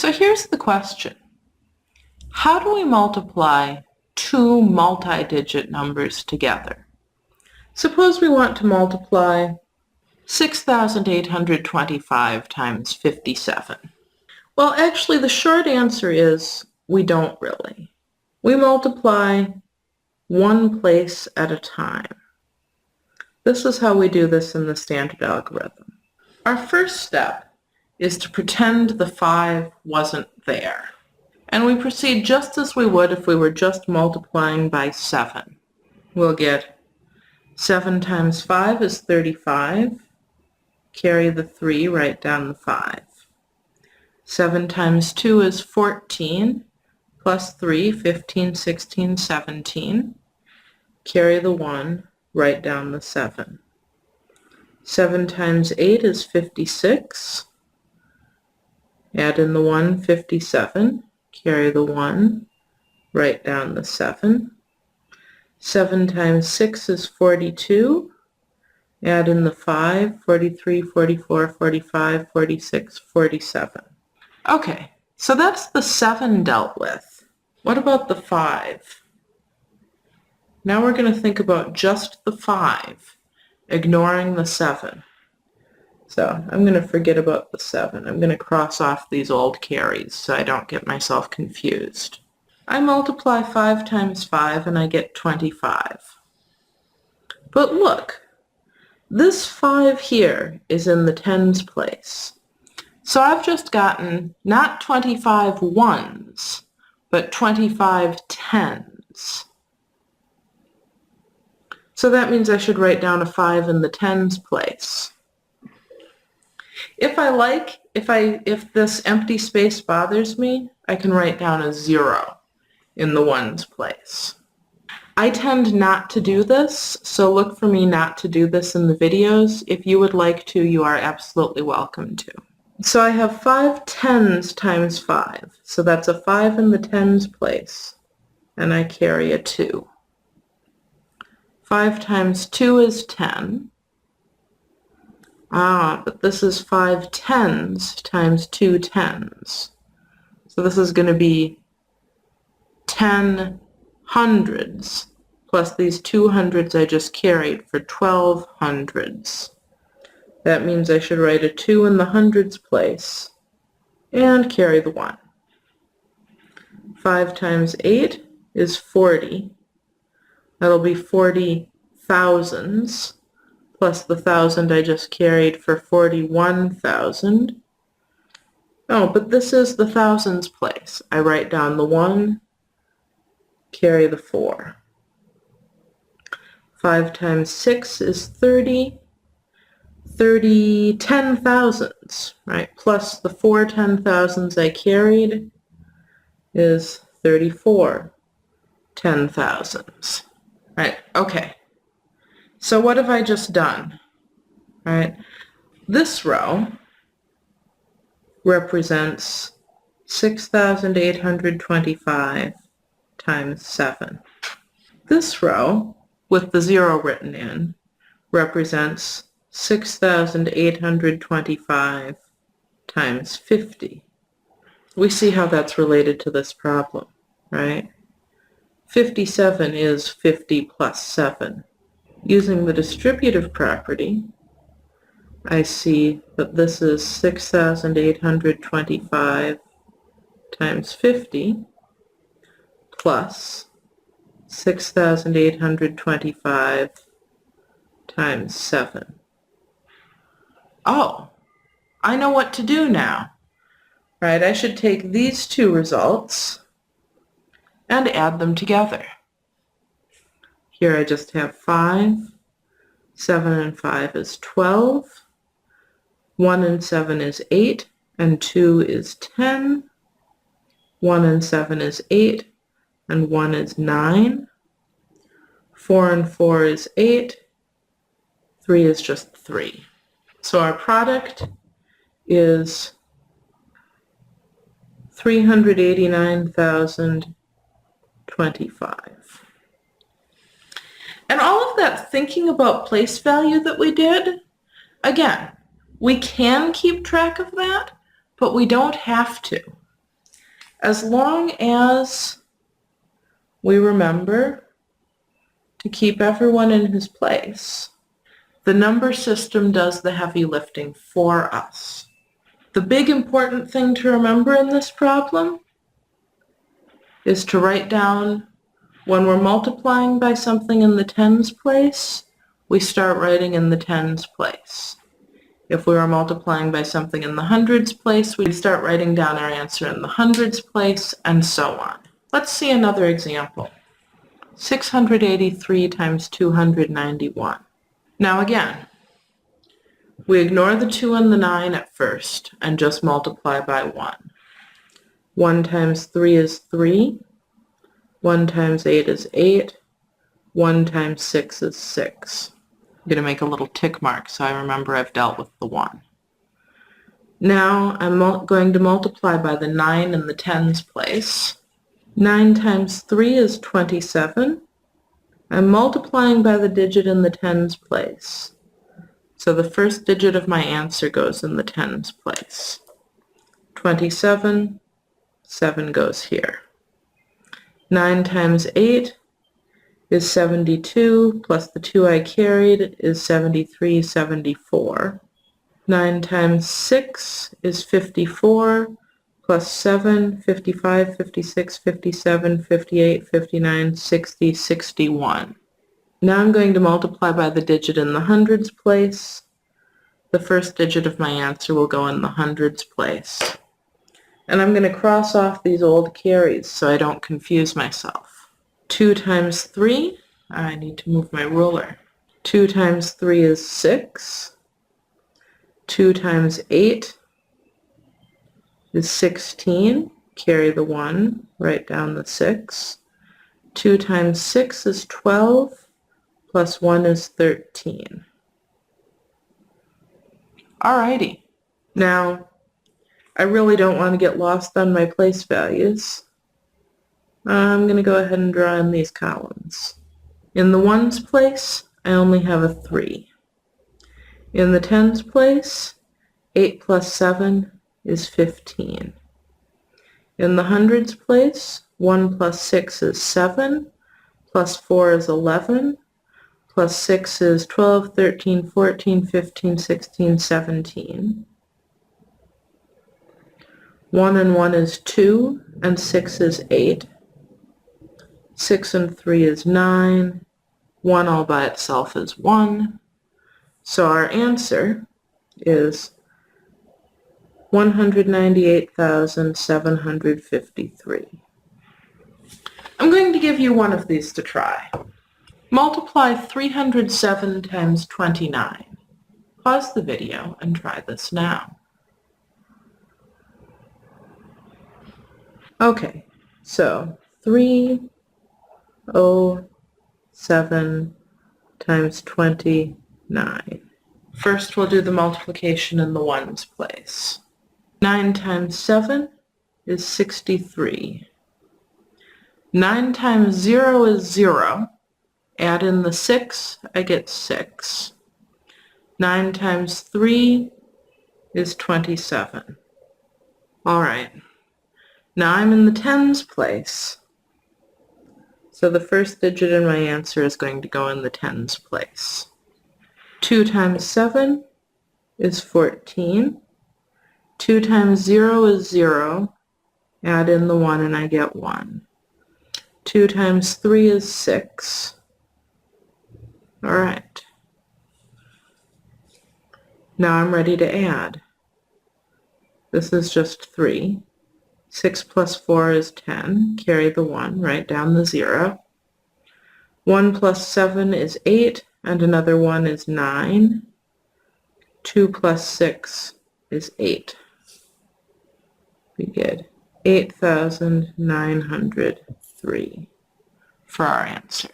So here's the question. How do we multiply two multi-digit numbers together? Suppose we want to multiply 6,825 times 57. Well, actually, the short answer is we don't really. We multiply one place at a time. This is how we do this in the standard algorithm. Our first step is to pretend the 5 wasn't there. And we proceed just as we would if we were just multiplying by 7. We'll get 7 times 5 is 35. Carry the 3, write down the 5. 7 times 2 is 14, plus 3, 15, 16, 17. Carry the 1, write down the 7. 7 times 8 is 56. Add in the 1, 57. Carry the 1, write down the 7. 7 times 6 is 42. Add in the 5, 43, 44, 45, 46, 47. Okay, so that's the 7 dealt with. What about the 5? Now we're going to think about just the 5, ignoring the 7. So I'm going to forget about the 7. I'm going to cross off these old carries so I don't get myself confused. I multiply 5 times 5 and I get 25. But look, this 5 here is in the tens place. So I've just gotten not 25 ones, but 25 tens. So that means I should write down a 5 in the tens place. If I like, if this empty space bothers me, I can write down a 0 in the ones place. I tend not to do this, so look for me not to do this in the videos. If you would like to, you are absolutely welcome to. So I have 5 tens times 5, so that's a 5 in the tens place, and I carry a 2. 5 times 2 is 10. But this is 5 tens times 2 tens. So this is going to be 10 hundreds plus these 2 hundreds I just carried for 12 hundreds. That means I should write a 2 in the hundreds place and carry the 1. 5 times 8 is 40. That'll be 40 thousands plus the 1,000 I just carried for 41,000. Oh, but this is the thousands place. I write down the 1, carry the 4. 5 times 6 is 30. 30 10,000s, right? Plus the 4 10,000s I carried is 34 10,000s. Right, okay. So what have I just done? Right, this row represents 6,825 times 7. This row, with the 0 written in, represents 6,825 times 50. We see how that's related to this problem, right? 57 is 50 plus 7. Using the distributive property, I see that this is 6,825 times 50 plus 6,825 times 7. Oh, I know what to do now. Right, I should take these two results and add them together. Here I just have 5. 7 and 5 is 12. 1 and 7 is 8, and 2 is 10. 1 and 7 is 8, and 1 is 9. 4 and 4 is 8. 3 is just 3. So our product is 389,025. And all of that thinking about place value that we did, again, we can keep track of that, but we don't have to. As long as we remember to keep everyone in his place, the number system does the heavy lifting for us. The big important thing to remember in this problem is to write down when we're multiplying by something in the tens place, we start writing in the tens place. If we were multiplying by something in the hundreds place, we'd start writing down our answer in the hundreds place, and so on. Let's see another example. 683 times 291. Now again, we ignore the 2 and the 9 at first and just multiply by 1. 1 times 3 is 3. 1 times 8 is 8. 1 times 6 is 6. I'm going to make a little tick mark so I remember I've dealt with the 1. Now I'm going to multiply by the 9 in the tens place. 9 times 3 is 27. I'm multiplying by the digit in the tens place. So the first digit of my answer goes in the tens place. 27, 7 goes here. 9 times 8 is 72, plus the 2 I carried is 73, 74. 9 times 6 is 54, plus 7, 55, 56, 57, 58, 59, 60, 61. Now I'm going to multiply by the digit in the hundreds place. The first digit of my answer will go in the hundreds place. And I'm going to cross off these old carries so I don't confuse myself. 2 times 3, I need to move my ruler. 2 times 3 is 6. 2 times 8 is 16. Carry the 1, write down the 6. 2 times 6 is 12. Plus 1 is 13. Alrighty. Now, I really don't want to get lost on my place values. I'm going to go ahead and draw in these columns. In the ones place, I only have a 3. In the tens place, 8 plus 7 is 15. In the hundreds place, 1 plus 6 is 7, plus 4 is 11, plus 6 is 12, 13, 14, 15, 16, 17. 1 and 1 is 2, and 6 is 8. 6 and 3 is 9. 1 all by itself is 1. So our answer is 198,753. I'm going to give you one of these to try. Multiply 307 times 29. Pause the video and try this now. Okay, so 307 times 29. First we'll do the multiplication in the ones place. 9 times 7 is 63. 9 times 0 is 0. Add in the 6, I get 6. 9 times 3 is 27. All right. Now I'm in the tens place. So the first digit in my answer is going to go in the tens place. 2 times 7 is 14. 2 times 0 is 0. Add in the 1 and I get 1. 2 times 3 is 6. All right. Now I'm ready to add. This is just 3. 6 plus 4 is 10. Carry the 1, write down the 0. 1 plus 7 is 8, and another 1 is 9. 2 plus 6 is 8. We get 8,903 for our answer.